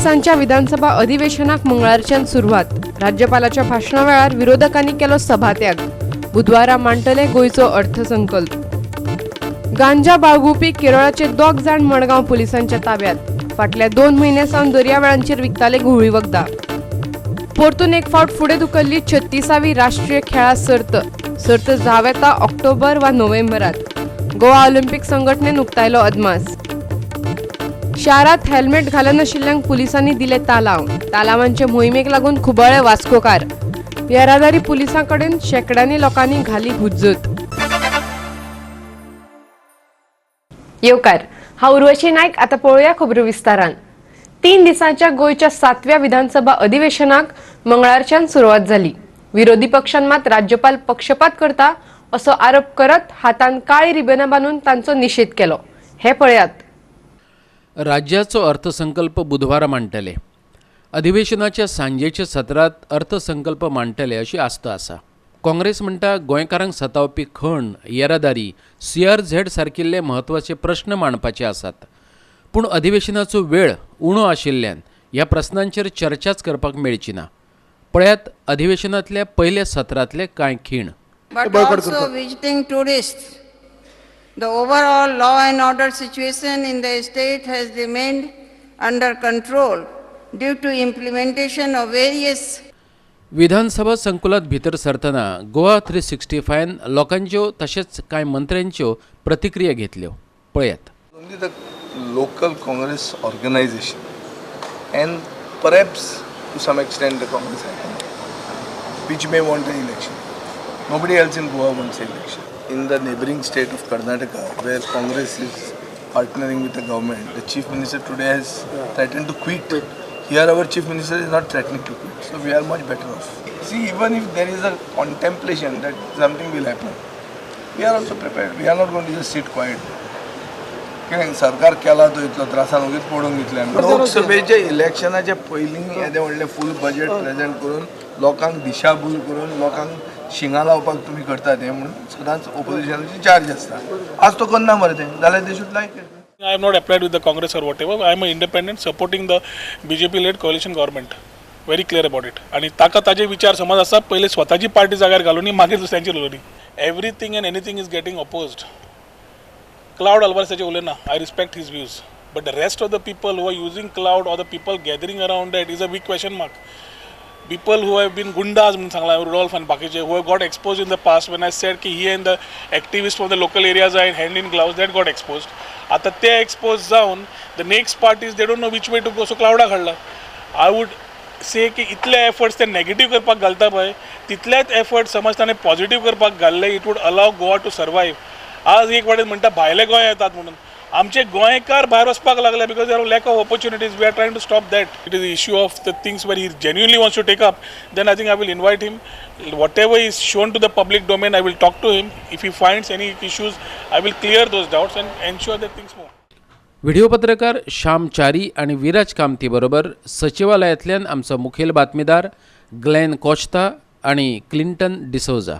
दिसांच्या विधानसभा अधिवेशनाक मंगळारच्यान सुरुवात. राज्यपालाच्या भाषणा वेळार विरोधकांनी केलो सभात्याग. बुधवारा मांडटले गोंयचो अर्थसंकल्प. गांजा बाळगुपी केरळाचे 2 जाण मडगांव पुलिसांच्या ताब्यात. फाटल्या 2 म्हयन्यांसावन दर्यावेळांचेर विकताले घुवळी वखदां. परतून एक फावट फुडें धुकल्ली 36वी राष्ट्रीय खेळा सर्त जाव येता ऑक्टोबर वा नोव्हेंबरात. गोवा ऑलिंपिक संघटनेन उक्तायलो अदमास. शारात हेल्मेट घालनाशिल्ल्यांक पुलिसांनी दिले तालाव. तालावांचे मोहिमेक लागून खुबळे वास्कोकार. येरादारी पुलिसां कडेन शेकड्यांनी लोकांनी घाली हुज्जत. येवकार, हांव उर्वशी नायक. आता पळोवया खबरो विस्तारान. 3 दिसांच्या गोंयच्या 7व्या विधानसभा अधिवेशनाक मंगळारच्यान सुरवात जाली. विरोधी पक्षान मात राज्यपाल पक्षपात करता असो आरोप करत हातान काळी रिबनां बांदून तांचो निषेध केलो. हे पळयात. राज्याचो अर्थसंकल्प बुधवारा मांडटले. अधिवेशनाच्या सांजेच्या सत्रांत अर्थसंकल्प मांडटले अशी आस्त आसा. काँग्रेस म्हणटा गोंयकारांक सतावपी खण, येरादारी, CRZ सारकिल्ले म्हत्वाचे प्रश्न मांडपाचे आसात. पूण अधिवेशनाचो वेळ उणो आशिल्ल्यान ह्या प्रस्नांचेर चर्चाच करपाक मेळची ना. पळयात अधिवेशनांतल्या पयल्या सत्रांतले कांय खीण. But also visiting tourists. The overall law and order situation in the state has remained under control due to implementation of various विधानसभा संकुलात भितर सरतना गोवा 365 लोकांच्यो तशेंच कांय मंत्र्यांच्यो प्रतिक्रिया घेतल्यो. पळयात. Only the local Congress organization and perhaps to some extent the Congress which may want an election. Nobody else in Goa wants an election. In the neighboring state of Karnataka, where Congress is partnering with the government, the Chief Minister today has threatened to quit. Here our Chief Minister is not threatening to quit, so we are much better off. See, even if there is a contemplation that something will happen, we are also prepared. We are not going to just sit quiet. कित्याक सरकार केला तो इतलो त्रासान उगीच पडून घेतले. लोकसभेच्या इलेक्शनाच्या पयलीं येदें व्हडलें फूल बजेट प्रेजेंट करून लोकांक दिशाभूल करून लोकांक शिंगा लावपाक तुमी करता तें म्हणून सदांच ओपोजिशनाची चार्ज आसता. आज तो करना मरे तें जाल्यार they should like it. I am not applied with the Congress or whatever. I am an independent supporting the BJP-led coalition government. Very clear about it. आणि ताका ताजे विचार समज आसा पहिले स्वताची पार्टी जाग्यार घालून मागीर दुसऱ्यांचेर उलोवनी. Everything and anything is getting opposed. Cloud Alvarezचे उलयना. I respect his views. But the rest of the people who are using Cloud or the people gathering around it is a big question mark. People who have been gundas म्हणून सांगला Rudolph and बाकीचे who have got exposed in the past when I said ki he and the activists from the local areas are hand in gloves, that got exposed. आता ते exposed जाऊन the next parties they don't know which way to go, so Cloud घडला. I would say की इतले efforts ते negative करपाक घालता पळय तितलेच efforts समज ताणे positive करपाक घाल्ले it would allow Goa to survive. आज एक वाटेन म्हणटा भायले गोंय येतात म्हणून आमचे गोंयकार भायर वचपाक लागले because there are lack of opportunities. We are trying to stop that. It is the issue of the things where he genuinely wants to take up. Then I think I will invite him. Whatever is shown to the public domain I will talk to him. If he finds any issues I will clear those doubts and ensure that things move. Video पत्रकार श्याम चारी आणि विराज कामती बरोबर सचिवालयातल्यान आमचो मुखेल बातमीदार Glenn Costa आणि क्लिंटन डिसोजा.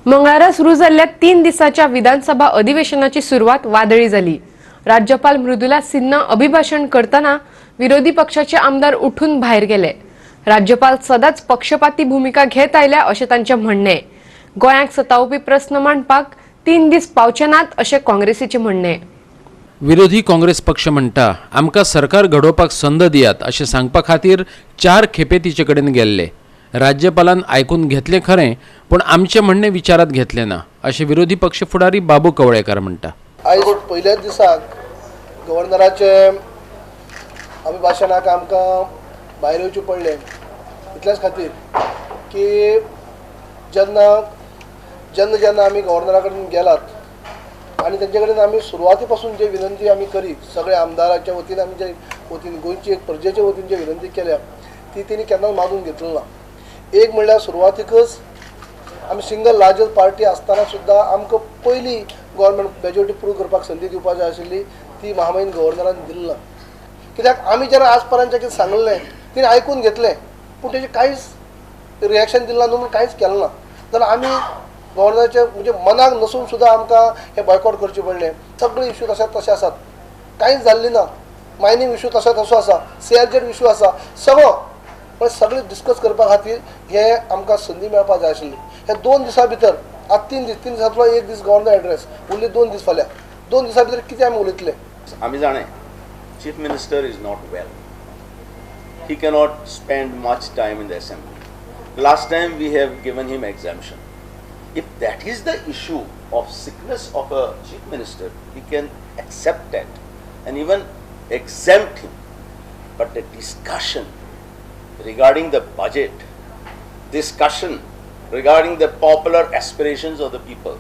मंगळारा सुरू जाल्ल्या 3 दिसाच्या विधानसभा अधिवेशनाची सुरुवात वादळी झाली. राज्यपाल मृदुला सिन्हा अभिभाषण करताना विरोधी पक्षाचे आमदार उठून बाहेर गेले. राज्यपाल सदांच पक्षपाती भूमिका घेत आयल्या अशें तांचें म्हणणे. गोंयांक सतावपी प्रस्न मांडपाक 3 दीस पावचे नात अशें काँग्रेसीचें म्हणणे. विरोधी काँग्रेस पक्ष म्हणटा आमकां सरकार घडोवपाक संद दियात अशें सांगपा खातीर 4 खेपे तिचे कडेन गेल्ले. राज्यपालान आयकून घेतलें खरें पूण आमचें म्हणणें विचारात घेतलें ना अशें विरोधी पक्ष फुडारी बाबू कवळेकर म्हणटा. आयज पयल्याच दिसाक गव्हर्नराचे अभिभाशणाक आमकां भायर येवचें पडलें इतल्याच खातीर की जेन्ना आमी गव्हर्नरा कडेन गेलात आनी तेंचे कडेन आमी सुरवाती पासून जी विनंती आमी करी सगळ्या आमदाराच्या वतीन आमी जे वतीन गोंयची एक प्रजेच्या वतीन जी विनंती केल्या ती तेणी केन्नाच मागून घेतली ना. एक म्हणल्यार सुरवातीकच आमी सिंगल लार्जस्ट पार्टी आसतना सुद्दां आमकां पयलीं गव्हर्नमेंट मेजॉरिटी प्रूव करपाक संदी दिवपाक जाय आशिल्ली ती महामहिन गव्हर्नरान दिली ना. कित्याक आमी जेन्ना आज पर्यंत कितें सांगलें तिणें आयकून घेतलें पूण तेजें कांयच रिएक्शन दिलें ना न्हू म्हणून कांयच केलें ना. जाल्यार आमी गव्हर्नराचे म्हणजे मनाक नसून सुद्दां आमकां हें बॉयकॉट करचें पडलें. सगळे इश्यू तशे आसात कांयच जाल्ली ना. मायनींग इशू तसो आसा, CRZ इशू आसा, सगळो पण सगळे डिस्कस करपा खातीर हे आमकां संदी मेळपाक जाय आशिल्ली. हे 2 दिसां भितर आज 3 दिसांतलो 1 दीस गव्हर्नर एड्रेस उरले 2 दीस फाल्यां 2 दिसां भितर कितें आमी उलयतले. आमी जाणे chief minister is not well. He cannot spend much time in the assembly. Last time we have given him exemption. If that is the issue of sickness of a chief minister, we can accept that and even exempt him. But the discussion regarding the budget, discussion regarding the popular aspirations of the people,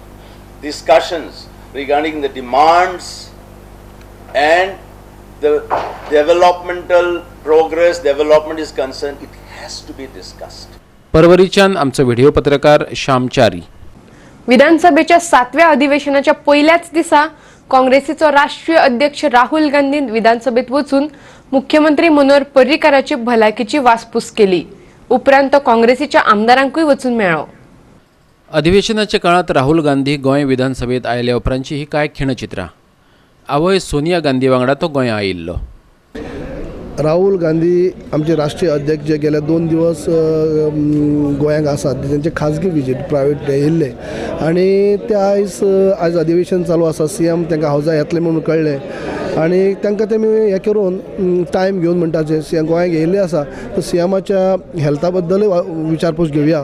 discussions regarding the demands and the developmental progress, development is concerned, it has to be discussed. परवरीच्यान आमचो video पत्रकार श्याम चारी. विधानसभेच्या 7व्या अधिवेशनाच्या पहिल्याच दिसा काँग्रेसीचो राष्ट्रीय अध्यक्ष राहुल गांधी विधानसभेत वचून मुख्यमंत्री मनोहर पर्रीकाराची भलायकेची वासपूस केली. उपरांत तो काँग्रेसीच्या आमदारांकूय वचून मेळ्ळो. अधिवेशनाच्या काळात राहुल गांधी गोंय विधानसभेत आयल्या उपरांतची ही काय खिणचित्रां. आवय सोनिया गांधी वांगडा तो गोंया आयिल्लो. राहुल गांधी आमचे राष्ट्रीय अध्यक्ष जे गेल्या 2 दिवस गोंयांक आसात त्यांचे खाजगी विजीट प्रायवेट येयल्ले आणि ते आज अधिवेशन चालू आसा. CM तांकां हावजा येतले म्हणून कळ्ळें आणि तांकां तेमी हें करून टायम घेवन म्हणटा जे CM गोंयांक येयल्ले आसा तर CMच्या हेल्था बद्दलूय विचारपूस घेवया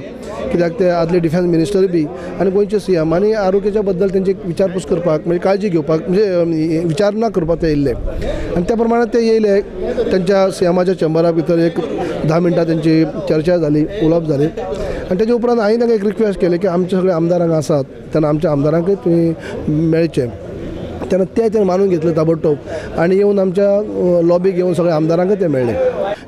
कित्याक ते आदले डिफेन्स मिनिस्टर बी आणि गोंयचे CM आणि आरोग्याच्या बद्दल तेंची विचारपूस करपाक म्हणजे काळजी घेवपाक म्हणजे विचारणा करपाक ते येयल्ले आणि त्या प्रमाणे ते येयले. त्यांच्या CMच्या चेंबरा भितर एक 10 मिनटां त्यांची चर्चा झाली, उलोवप जाली आणि त्याच्या उपरांत हांवें तांकां एक रिक्वेस्ट केली की आमचे सगळे आमदारांक आसात तेन्ना आमच्या आमदारांकूय तुमी मेळचें. तेन्ना ते मानून घेतले ताबडतोब आणि येवन आमच्या लॉबीक येवन सगळ्या आमदारांकूय ते मेळ्ळे.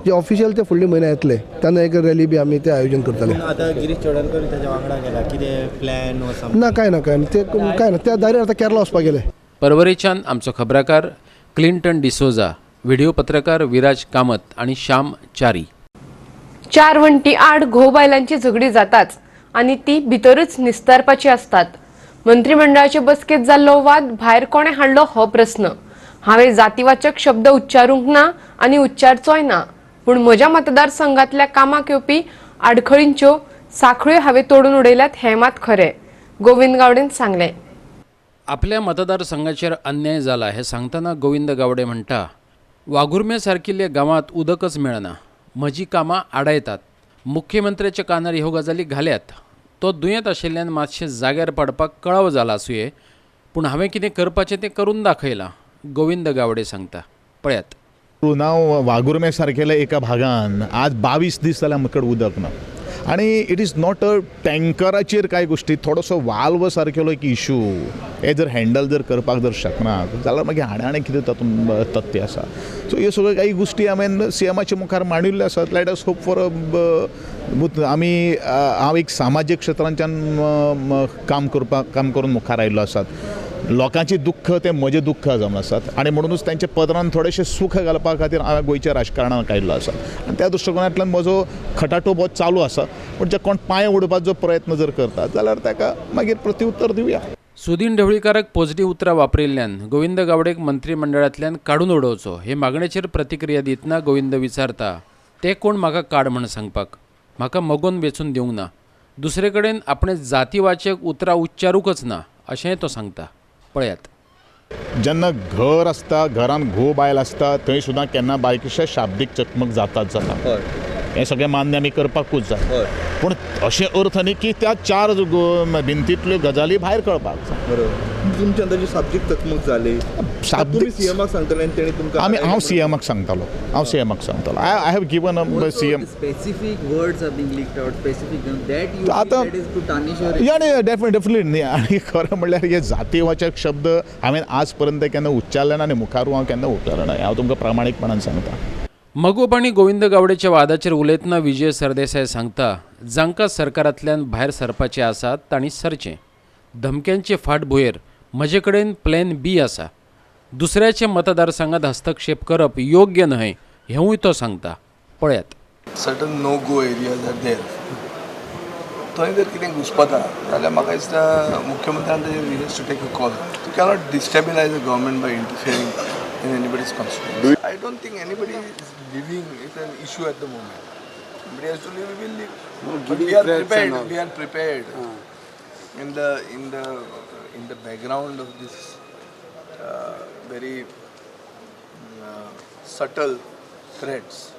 जे ऑफिशियल ते फुडल्या म्हयन्यात येतले तेन्ना एक रॅली बी आमी ते आयोजन करतले. आता गिरीश चोडणकर त्याच्या वांगडा गेला कितें प्लॅन ना काय ना ते काय ना त्या दायऱ्यार आता केरला वचपाक गेले. परवरीच्यान आमचो खबराकार क्लिंटन डिसोजा, व्हिडिओ पत्रकार विराज कामत आणि श्याम चारी. 4 वण्टी आड घोव बायलांची झगडी जाताच आणि ती भितरूच निस्तारपाची असतात. मंत्रिमंडळाचे बसकेत जाल्लो वाद भायर कोणे हाडलो हो प्रस्न. हांवें जातीवाचक शब्द उच्चारूंक ना आनी उच्चारचोय ना, पूण म्हज्या मतदारसंघातल्या कामाक येवपी आडखळींच्यो साखळ्यो हांवें तोडून उडयल्यात हें मात खरें, गोविंद गावडेन सांगलें. आपल्या मतदारसंघाचेर अन्याय जाला हें सांगतना गोविंद गावडे म्हणटा, वाघुर्म्या सारकिल्ल्या गांवांत उदकच मेळना, म्हजी कामां आडायतात. मुख्यमंत्र्याच्या कानार ह्यो गजाली घाल्यात. तो दुयेंत आशिल्ल्यान मातशें जाग्यार पडपाक कळाव जाला आसुये, पूण हांवें कितें करपाचें तें करून दाखयलां, गोविंद गावडे सांगता. पळयात. नाव वाघुर्मे सारकेल्या एका भागान आज 22 दीस जाल्यार म्हजे कडेन उदक ना आणि इट इज नॉट अ टँकराचेर कांय गोश्टी थोडोसो वाल्व सारकेलो एक इशू हे जर हँडल जर करपाक जर शकना जाल्यार मागीर हाणें कितें तातूंत तथ्य आसा. सो ह्यो सगळ्यो काही गोश्टी हांवें CMच्या मुखार मांडिल्ल्यो आसात. लेट अस होप फॉर आमी हांव एक सामाजीक क्षेत्रांच्यान काम करून मुखार आयिल्लो आसात. लोकांची दुख्ख ते म्हजें दुख्ख जावन आसात आणि म्हणूनच तांच्या पदरान थोडेशें सुख घालपा खातीर हांवें गोंयच्या राजकारणांत आयिल्लो आसा आनी त्या दृश्टिकोनांतल्यान म्हजो खटाटो बहुत चालू आसा. पूण जे कोण पांय ओडपाचो प्रयत्न जर करतात जाल्यार ताका मागीर प्रत्युत्तर दिवया. सुदीन ढवळीकाराक पॉझिटिव्ह उतरां वापरिल्ल्यान गोविंद गावडेक मंत्रिमंडळांतल्यान काडून उडोवचो हे मागणेचेर प्रतिक्रिया दितना गोविंद विचारता, ते कोण म्हाका काड म्हण सांगपाक, म्हाका मगोन वेचून दिवंक ना. दुसरे कडेन आपणे जातीवाचक उतरां उच्चारूंकच ना अशेंय तो सांगता. पळयात. जेन्ना घर आसता घरान घोव बायल आसता थंय सुद्दां केन्ना बारीकशे शाब्दीक चकमक जाताच जाता. हें सगळें मान्य आमी करपाकूच जाय. पूण अशें अर्थ न्ही की त्या 4 भिंतींतल्यो गजाली भायर कळपाक जाय. तुमच्या अंदाजे शाब्दीक चकमक जाली शाब्दीक CMक सांगतले आनी तेणी तुमकां हांव CMक सांगतालो. I have given CM specific words are being leaked out specific that you आतां that is to tarnish your या डेफिनेटली न्ही. आनी खरें म्हणल्यार हे जातीवाचक शब्द हांवें आज पर्यंत केन्ना उच्चारले ना आनी मुखार हांव केन्ना उच्चारना. हांव तुमकां प्रामाणीकपणान सांगता. मगोप आणि गोविंद गावडेच्या वादाचेर उलयतना विजय सरदेसाय सांगता, जांकां सरकारांतल्यान भायर सरपाचें आसा तांणी सरचें. धमक्यांचे फाटभुंयेर म्हजे कडेन प्लॅन B आसा. दुसऱ्याच्या मतदारसंघात हस्तक्षेप करप योग्य न्हय हेंवूय तो सांगता. पळयात. Certain no go areas are there. थंय जर कितें घुसपता जाल्यार म्हाका दिसता मुख्यमंत्र्यान ताजेर has to take a call. You cannot destabilise the government by interfering. in anybody's constituency. I don't think anybody is leaving is an issue at the moment. Somebody has to leave, we will leave. But we are prepared. We are prepared. In the background of this very subtle threats,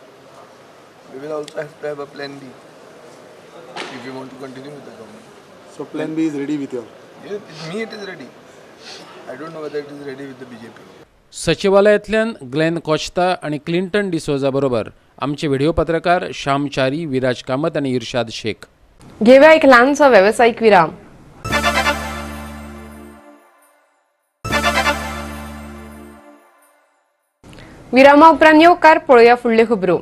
we will also have to have a plan B if we want to continue with the government. So plan B is ready with you? Yeah, with me it is ready. I don't know whether it is ready with the BJP. सचिवालयातल्यान ग्लेन कोस्ता आणि क्लिंटन डिसोजा बरोबर आमचे video पत्रकार श्याम चारी, विराज कामत आणि इर्शाद शेख. घेऊया एक लहानसा व्यावसायिक विराम. विरामा उपरांत येवकार पळोवया फुडल्यो खबरो.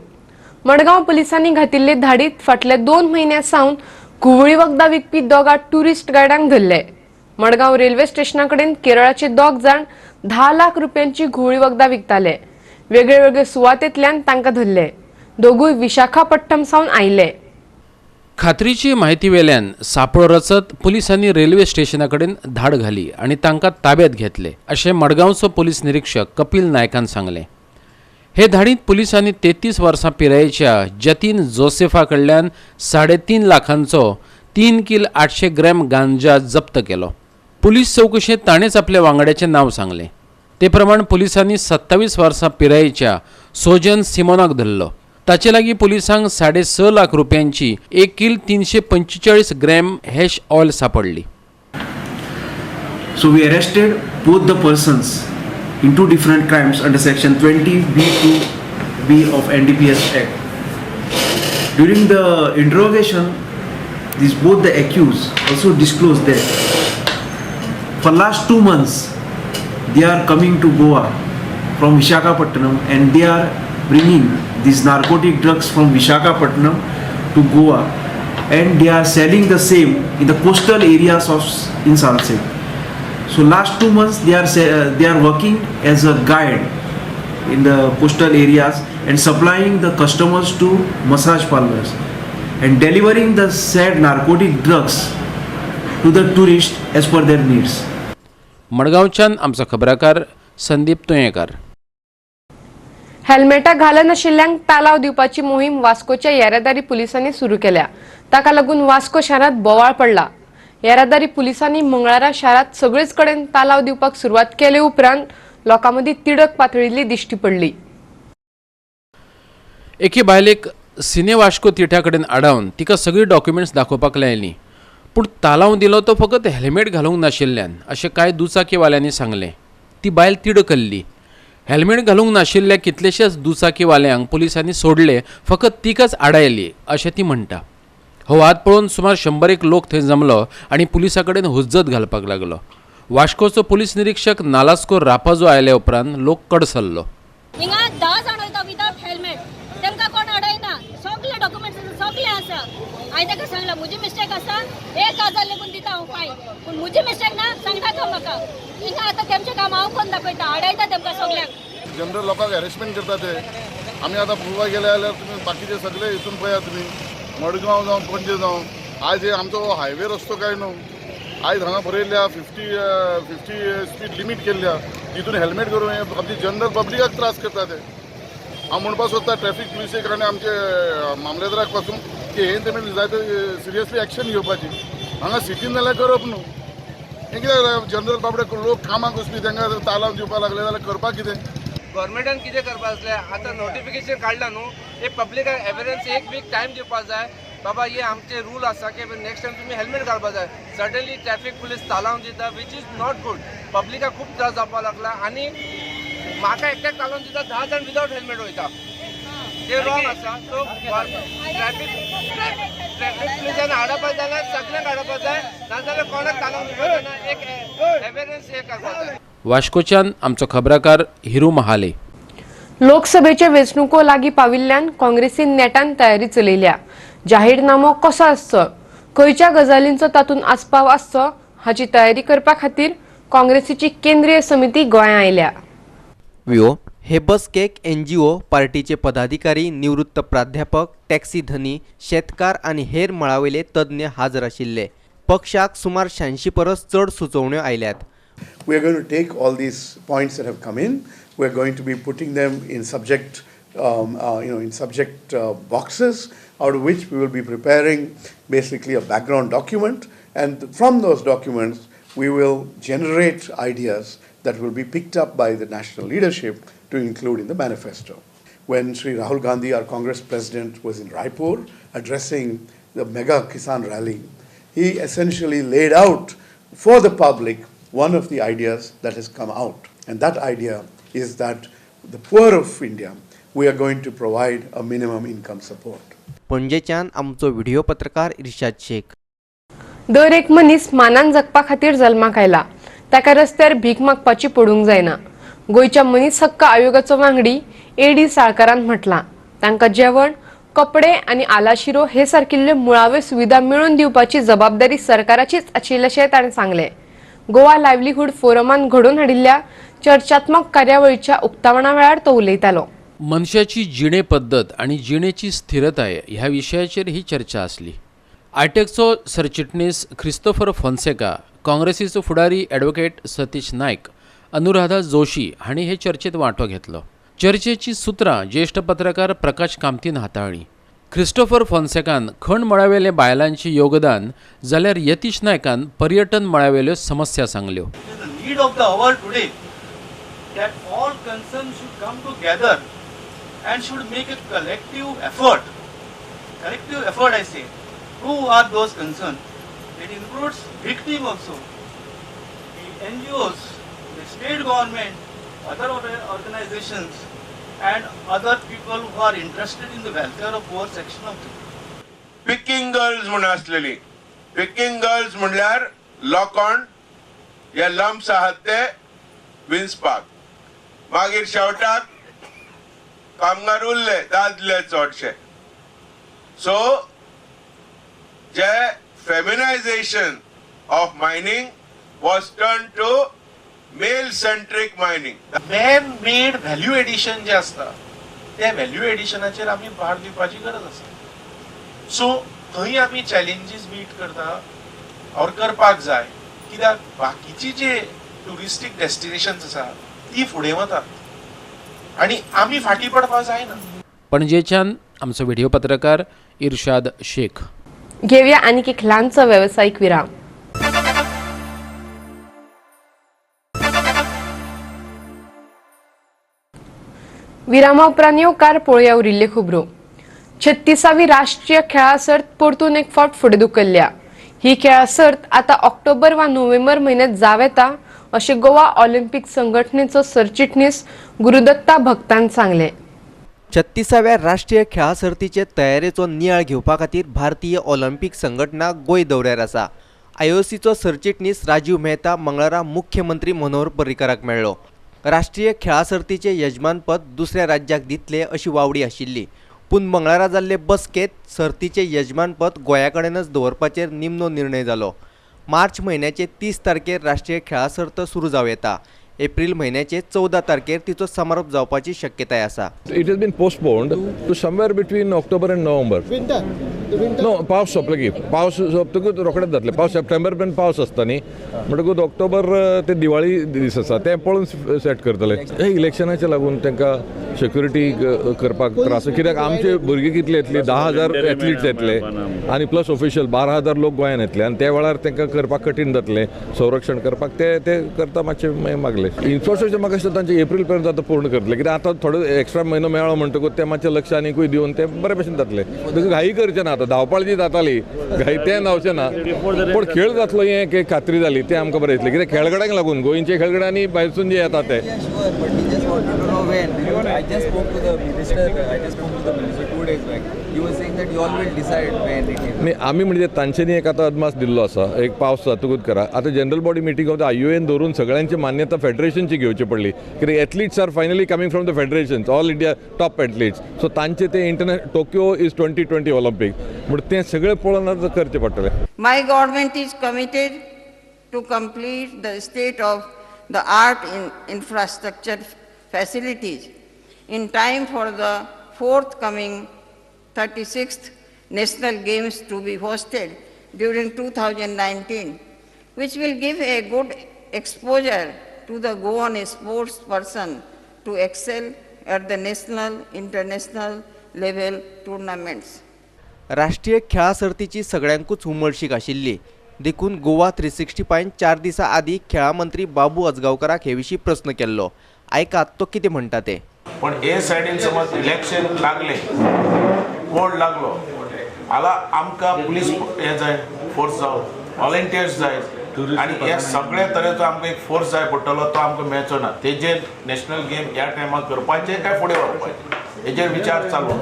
मडगांव पुलिसांनी घातिल्ले धाडीत फाटल्या 2 म्हयन्यां सावन कुवळी वखदां विकपी दोगा टुरिस्ट गायडांक धरले. मडगांव रेल्वे स्टेशना कडेन केरळाचे 2 जाण 10 लाख रुपयांची घुवळी वखदां विकताले. वेगळे वेगळे सुवातेंतल्यान तांकां धरले. दोगूय विशाखापट्टणम सावन आयले. खात्रीची माहिती वेल्यान सापळो रचत पुलिसांनी रेल्वे स्टेशना कडेन धाड घाली आणि तांकां ताब्यात घेतले अशें मडगांवचो पुलीस निरीक्षक कपिल नायकान सांगले. हे धाडीत पुलिसांनी 33 वर्सां पिरायेच्या जतीन जोसेफा कडल्यान 3.5 लाखांचो 3 किल 800 ग्रॅम गांजा जप्त केलो. पुलीस चौकशेंत ताणेच आपल्या वांगड्याचें नाव सांगलें. ते प्रमाण पुलिसांनी 27 वर्सां पिरायेच्या सोजन सिमोनाक धरलो. ताचे लागीं पुलिसांक 6.5 लाख रुपयांची 1 किल 345 ग्रॅम हॅश ऑयल सापडली. So we arrested both the persons in 2 different crimes under section 20B2B of NDPS Act. During the interrogation, both the accused also disclosed that for last 2 months they are coming to Goa from Visakhapatnam and they are bringing these narcotic drugs from Visakhapatnam to Goa and they are selling the same in the coastal areas of in Salsette. So last 2 months they are working as a guide in the coastal areas and supplying the customers to massage parlors and delivering the said narcotic drugs to the tourists as per their needs. मडगांवच्यान आमचो खबराकार संदीप तुयेकर. हेल्मेटां घालनाशिल्ल्यांक तालाव दिवपाची मोहीम वास्कोच्या येरादारी पुलिसांनी सुरू केल्या. ताका लागून वास्को शारांत बोवाळ पडला. येरादारी पुलिसांनी मंगळारा शारांत सगळेच कडेन तालाव दिवपाक सुरवात केले उपरांत लोकांमदीं तिडक पातळिल्ली दिश्टी पडली. एके बायलेक सिने वास्को तिठ्या कडेन आडावन तिका सगळी डॉक्युमेंट्स दाखोवपाक लायलीं. पूण तालाव दिलो तो फकत हेल्मेट घालूंक नाशिल्ल्यान अशें कांय दुचाकीवाल्यांनी सांगलें. ती बायल तिडकल्ली. हेल्मेट घालूंक नाशिल्ल्या कितलेशेच दुचाकीवाल्यांक पुलिसांनी सोडले, फकत तिकाच आडायली अशें ती म्हणटा. हो वाद पळोवन सुमार 100 लोक थंय जमलो आनी पुलिसा कडेन हुज्जत घालपाक लागलो. वास्कोचो पुलीस निरीक्षक नालास्को रापाजो आयल्या उपरांत लोक कडसरलो. हिंगा 10 जाण वयता विदाउट हेल्मेट, तांकां कोण अडयना, सगळे डॉक्युमेंट्स सगळे आसा. हांवें ताका सांगलां म्हजी मिस्टेक आसा, 1000 लेगून दिता हांव फायन, पूण म्हजी मिस्टेक ना सांगता तो म्हाका. हिंगा आतां तेमचें काम हांव कोण दाखयता, अडयता तेमकां सगळ्यांक. जनरल लोकांक हॅरेसमेंट करता ते. आमी आतां पळोवपाक गेले जाल्यार तुमी बाकीचे सगळे हितून पळया तुमी, मडगांव जावं पणजे जावं, आयज आमचो हायवे रस्तो काय न्हू. आयज हांगा बरयल्या 50 स्पीड लिमीट केल्ल्या, तितून हेल्मेट करून आमची जनरल पब्लिकाक त्रास करता ते. हांव म्हणपाक सोदता ट्रॅफीक पुलिसेक आनी आमचे मामलेदाराक पासून की हे तेमी जाय ते सिरियसली एक्शन घेवपाची. हांगा सिटीन जाल्यार करप न्हू. हे कित्याक जनरल बाबडे लोक कामाक वचपी तांकां तालाव दिवपाक लागले जाल्यार करपाक कितें. गव्हर्मेंटान कितें करपाक आसलें, आतां नोटिफिकेशन काडला न्हू, हे पब्लिकाक एविडन्स 1 वीक टायम दिवपाक जाय. बाबा हे आमचे रूल आसा की नेक्स्ट टायम तुमी हेल्मेट घालपाक जाय. सडनली ट्रॅफीक पुलीस तालावन दिता, वीच इज नॉट गुड. पब्लिकाक खूब त्रास जावपाक लागला आनी म्हाका एकट्याक तालावन दिता, 10 जाण विदाउट हेल्मेट वयता, ते रॉंग आसा. सो ट्रॅफीक पुलिसान हाडपाक जाल्यार सगळ्यांक हाडपाक जाय, नाजाल्यार कोणाक तालावन दिवपाक जायना. एक एविडन्स हे करपाक जाय. वास्कोच्यान आमचो खबराकार हिरू महाले. लोकसभेचे वेंचणुको लागीं पाविल्ल्यान काँग्रेसीन नेटान तयारी चलयल्या. जाहीरनामो कसो आसचो, खंयच्या गजालींचो तातूंत आस्पाव आसचो हाची तयारी करपा खातीर काँग्रेसीची केंद्रीय समिती गोंयांत आयल्या. हे बसकेक NGO पार्टीचे पदाधिकारी, निवृत्त प्राध्यापक, टॅक्सी धनी, शेतकार आनी हेर मळावेले तज्ञ हाजर आशिल्ले. पक्षाक सुमार 86 परस चड सुचोवण्यो आयल्यात. We are going to take all these points that have come in. We are going to be putting them in subject, boxes, out of which we will be preparing basically a background document, and from those documents we will generate ideas that will be picked up by the national leadership to include in the manifesto. When Sri Rahul Gandhi, our Congress president, was in Raipur addressing the mega Kisan rally, he essentially laid out for the public one of the ideas that has come out. And that idea is that the poor of India, we are going to provide a minimum income support. पणजेच्यान आमचो video पत्रकार इर्शाद शेख. दर एक मनीस मानान जगपा खातीर जल्माक आयला, ताका रस्त्यार भीक मागपाची पडूंक जायना. गोयच्या मनीस हक्क आयोगाचो वांगडी A.D. साळकारान म्हटलां, तांकां जेवण, कपडे आनी आलाशिरो हे सारकिल्ल्यो मुळाव्यो सुविधा मेळोवन दिवपाची जबाबदारी सरकाराचीच आशिल्ल्याचें ताणें सांगलें. गोवा लायव्हलीहूड फोरमान घडोवन हाडिल्ल्या चर्चात्मक कार्यावळीच्या उक्तावणा वेळार तो उलयतालो. मनशाची जिणे पद्दत आणि जिणेची स्थिरताय ह्या विशयाचेर ही चर्चा आसली. आयटेकचो सरचिटणीस क्रिस्तोफर फॉन्सेका, काँग्रेसीचो फुडारी ॲडव्होकेट सतीश नायक, अनुराधा जोशी हांणी हे चर्चेत वांटो घेतलो. चर्चेची सुत्रां ज्येश्ठ पत्रकार प्रकाश कामतीन हाताळ्ळी. क्रिस्टोफर फॉन्सेकान खण मळावेले बायलांचे योगदान जाल्यार यतीश नायकान पर्यटन मळावेल्यो समस्या सांगल्यो. Need of the hour today that all concerned should come together and should make a collective effort I say. Who are those concerned? It includes victims also, the NGOs, the state government, other organizations and other people who are interested in the welfare of poor section of the picking girls म्हणून असलेली picking girls म्हणल्यार लोकांड या lumps आहात ते wins park मागीर शेवटाक कामगार उरले दादले चडशे. सो जे feminisation of mining was turn to male centric mining. Man made value addition जे असता त्या व्हॅल्यू एडिशनाचेर आमी भार दिवपाची गरज आसा. सो थंय आमी चॅलेंजीस मीट करता और करपाक जाय, कित्याक बाकीची जे टुरिस्टीक डेस्टिनेशन्स आसा ती फुडें वतात आनी आमी फाटीं पडपाक जायना. पणजेच्यान आमचो व्हिडिओ पत्रकार इर्शाद शेख. घेऊया आनीक एक ल्हानसो वेवसायिक विराम. विरामा उपरांत येवकार पळोवया उरिल्ल्यो खबरो. 36वी राष्ट्रीय खेळा सर्त परतून एक फावट फुडें धुकल्ल्या. ही खेळा सर्त आता ऑक्टोबर वा नोव्हेंबर म्हयन्यात जाव येता अशें गोवा ऑलिंपिक संघटनेचो सरचिटणीस गुरुदत्ता भक्तान सांगलें. 36व्या राष्ट्रीय खेळा सर्तीचे तयारेचो नियाळ घेवपा खातीर भारतीय ऑलिंपिक संघटना गोंय दौऱ्यार आसा. IOCचो सरचिटणीस राजीव मेहता मंगळारा मुख्यमंत्री मनोहर पर्रीकाराक मेळ्ळो. राष्ट्रीय खेळा सर्तीचे यजमानपद दुसऱ्या राज्याक दितले अशी वावडी आशिल्ली, पूण मंगळारा जाल्ले बसकेत सर्तीचे यजमानपद गोंया कडेनच दवरपाचेर निमणो निर्णय जालो. मार्च म्हयन्याचे 30 तारखेर राष्ट्रीय खेळा सर्त सुरू जावं येता. एप्रिल म्हयन्याचे 14 तारखेर तिचो समारोप जावपाची शक्यताय आसा. It has been postponed to somewhere between October and November. Winter. No, पावस सोंपलो की पावस सोंपतकूच रोखडेच जातले. पावस सप्टेंबर पर्यंत पावस आसता न्ही, म्हणटकूच ऑक्टोबर ते दिवाळी दीस आसा ते पळोवन सेट करतले. हे इलेक्शनाचे लागून तांकां सेक्युरिटी करपाक त्रास, कित्याक आमचे भुरगे कितले येतले 10,000 एथलीट्स येतले आनी प्लस ऑफिशियल 12,000 लोक गोंयांत येतले आनी त्या वेळार तांकां करपाक कठीण जातलें संरक्षण करपाक. ते करता मातशें मागले. इन्फ्रास्ट्रक्चर म्हाका दिसता तांचे एप्रील पर्यंत आतां पूर्ण करतले, कित्याक आतां थोडो एक्स्ट्रा म्हयनो मेळ्ळो म्हणटकूच ते मातशें लक्ष आनीकूय दिवन ते बरे भशेन जातले. घाई करचें ना, आतां धांवपळ जी जाताली घाई तें जावचें ना, पूण खेळ जातलो हें एक खात्री जाली तें आमकां बरें दिसलें, कित्याक खेळगड्यांक लागून गोंयचे खेळगडे आनी भायरसून जे येतात ते. आमी म्हणजे तांच्यांनी एक आतां अदमास दिल्लो आसा, एक पावस जातकूच करा. आतां general body meeting of the IOAन धरून सगळ्यांची मान्यता फेडरेशनची घेवची पडली, कित्याक athletes are finally coming from the federations, all India top athletes. So तांचे ते इंटरनॅशनल टोकियो इज 2020 ऑलिंपिक म्हणून ते सगळें पळोवन आतां करचें पडटलें. My government is committed to complete the state of the art infrastructure facilities in time for the forthcoming 36th National Games to be hosted during 2019, which will give a good exposure to the Goan sports person to excel at the national, international level tournaments. राष्ट्रीय खेळा सर्तीची सगळ्यांकूच उमळशीक आशिल्ली देखून गोवा 365 दिसा आदी खेळा मंत्री बाबू अजगावकराक हे विशीं प्रश्न केल्लो. ऐकात तो कितें म्हणटा ते. पण हे सायडीन समज इलेक्शन लागले, कोड लागलो, हांगा आमकां पुलीस हे जाय, फोर्स जावं, व्हॉलंटियर्स जाय आणि ह्या सगळ्या तरेचो आमकां एक फोर्स जाय पडटलो, तो आमकां मेळचो ना. तेजेर नॅशनल गेम ह्या टायमार करपाचे काय फुडें व्हरपाचे हेजेर विचार चालू.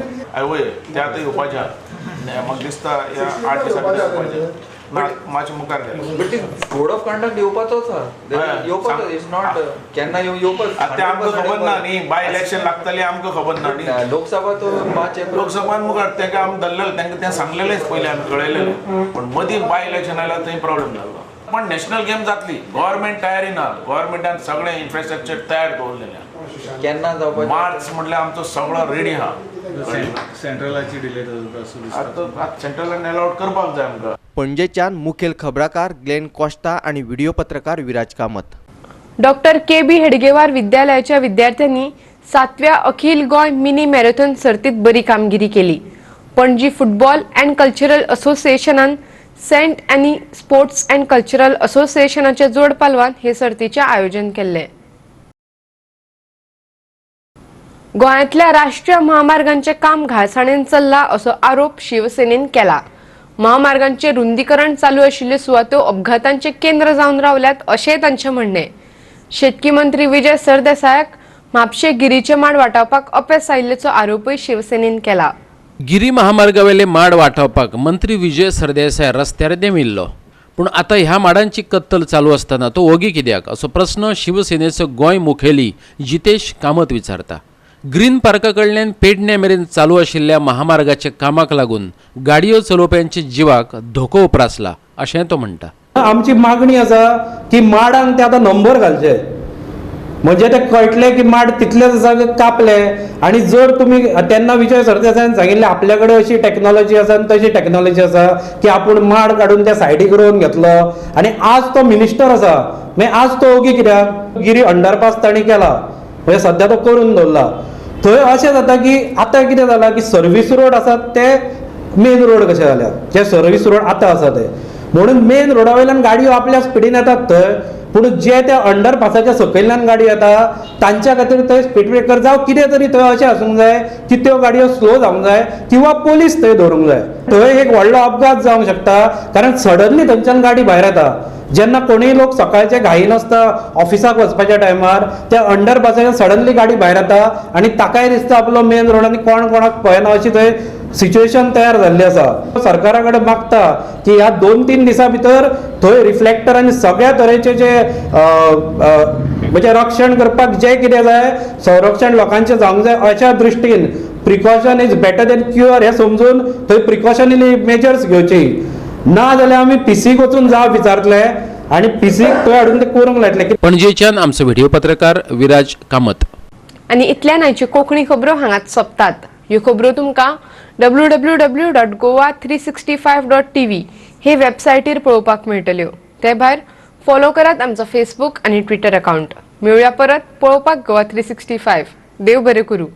वय ते आतां येवपाचे म्हाका दिसता ह्या 8 दिसां भितर येवपाचे. मातशें मुखार कोड ऑफ कंडक्ट येवपाचोच येवपाचो इज नॉट केन्ना येवपाच ते आमकां खबर ना न्ही. बाय इलेक्शन लागतलें आमकां खबर ना न्ही. लोकसभा तो लोकसभान मुखार तेका आमी धरलेलें, तांकां तें सांगलेलेंच पयलीं आमी कळयलेलें. पण मदीं बाय इलेक्शन आयल्यार थंय प्रॉब्लेम जालो. पण नॅशनल गेम जातली, गव्हर्मेंट तयारी ना. गव्हर्मेंटान सगळें इन्फ्रास्ट्रक्चर तयार दवरलेलें. केन्ना जावपाचें मार्च म्हटल्यार आमचो सगळो रेडी आहा. सेंट्रलाची डिले जाता. आतां सेंट्रलान अलाउड करपाक जाय आमकां. पणजेच्यान मुखेल खबराकार ग्लेन कॉस्टा आणि व्हिडिओ पत्रकार विराज कामत. Doctor K B. हेडगेवार विद्यालयाच्या विद्यार्थ्यांनी 7व्या अखिल गोंय मिनी मॅरेथॉन सर्तीत बरी कामगिरी केली. पणजी फुटबॉल अँड कल्चरल असोसिएशनान Saint Anne sports and cultural असोसिएशनाच्या जोड पालवान हे सर्तीचे आयोजन केले. गोंयांतल्या राष्ट्रीय महामार्गांचे काम घाळसाणेन चल्ला असो आरोप शिवसेनेन केला. महामार्गांचे रुंदीकरण चालू आशिल्ल्यो सुवातो अपघातांचे केंद्र जावन रावल्यात अशें तांचें म्हणणें. शेतकी मंत्री विजय सरदेसायाक म्हापशे गिरीचे माड वाटावपाक अपेस आयिल्ल्याचो आरोपय शिवसेनेन केला. गिरी महामार्गावेले माड वाटावपाक मंत्री विजय सरदेसाय रस्त्यार देंविल्लो. पूण आतां ह्या माडांची कत्तल चालू आसतना तो ओगी कित्याक असो प्रस्न शिवसेनेचो गोंय मुखेली जितेश कामत विचारता. ग्रीन पार्का कडल्यान पेडण्या मेरेन चालू आशिल्ल्या महामार्गाच्या कामाक लागून गाडयो चलोवप्यांच्या जिवाक धोको उप्रासला अशें तो म्हणटा. आमची मागणी आसा की माडांक ते आतां नंबर घालचे, म्हणजे ते कळटले की माड तितलेच जागे कापले. आणि जर तुमी तेन्ना विजय सरदेसायान सांगिल्ले आपल्या कडेन अशी टेक्नॉलॉजी आसा आनी तशी टेक्नॉलॉजी आसा की आपूण माड काडून त्या सायडीक रोवन घेतलो. आणि आज तो मिनिस्टर आसा, मागीर आज तो ओगी कित्याक गिरी अंडरपास ताणी केला, म्हणजे सध्या तो करून दवरला. थंय अशें जाता की आतां कितें जालां की सर्वीस रोड आसात ते मेन रोड कशे जाल्यात, जे सर्वीस रोड आतां आसा ते. म्हणून मेन रोडा वयल्यान गाडयो आपल्या स्पिडीन येतात थंय, पूण जे त्या अंडरपासाच्या सकयल्यान गाडयो येता तांच्या खातीर थंय स्पीड ब्रेकर जावं कितें तरी थंय अशें आसूंक जाय की त्यो गाडयो स्लो जावंक जाय किंवा पोलीस थंय दवरूंक जाय. थंय एक व्हडलो अपघात जावंक शकता कारण सडनली थंयच्यान गाडी भायर येता. जेन्ना कोणूय लोक सकाळचे घाईन आसता ऑफिसाक वचपाच्या टायमार त्या अंडरपासाच्या सडनली गाडी भायर येता आणि ताकाय दिसता आपलो मेन रोड आनी कोण कोणाक पळयना अशी थंय सिच्युएशन तयार जाल्ली आसा. सरकारा कडेन मागता की ह्या 2-3 दिसां भितर थंय रिफ्लेक्टर आनी सगळ्या तरेचे जे म्हणजे रक्षण करपाक जे कितें जाय संरक्षण लोकांचें जावंक जाय अशा दृश्टीन precaution is better than cure हे समजून थंय प्रिकॉशनरी मेजर्स घेवची. ना जाल्यार आमी पिसीक वचून जाव विचारतले आणि पिसीक थंय हाडून ते करूंक लायतले. पणजेच्यान आमचो व्हिडिओ पत्रकार विराज कामत. आणि इतल्यान आयच्यो कोंकणी खबरो हांगाच सोंपतात. ह्यो खबरो तुमकां www.goa365.tv हे वेबसायटीर पळोवपाक मेळटल्यो. ते भायर फॉलो करात आमचो फेसबूक आनी ट्विटर अकाउंट. मेळुया परत पळोवपाक गोवा 365. देव बरें करूं.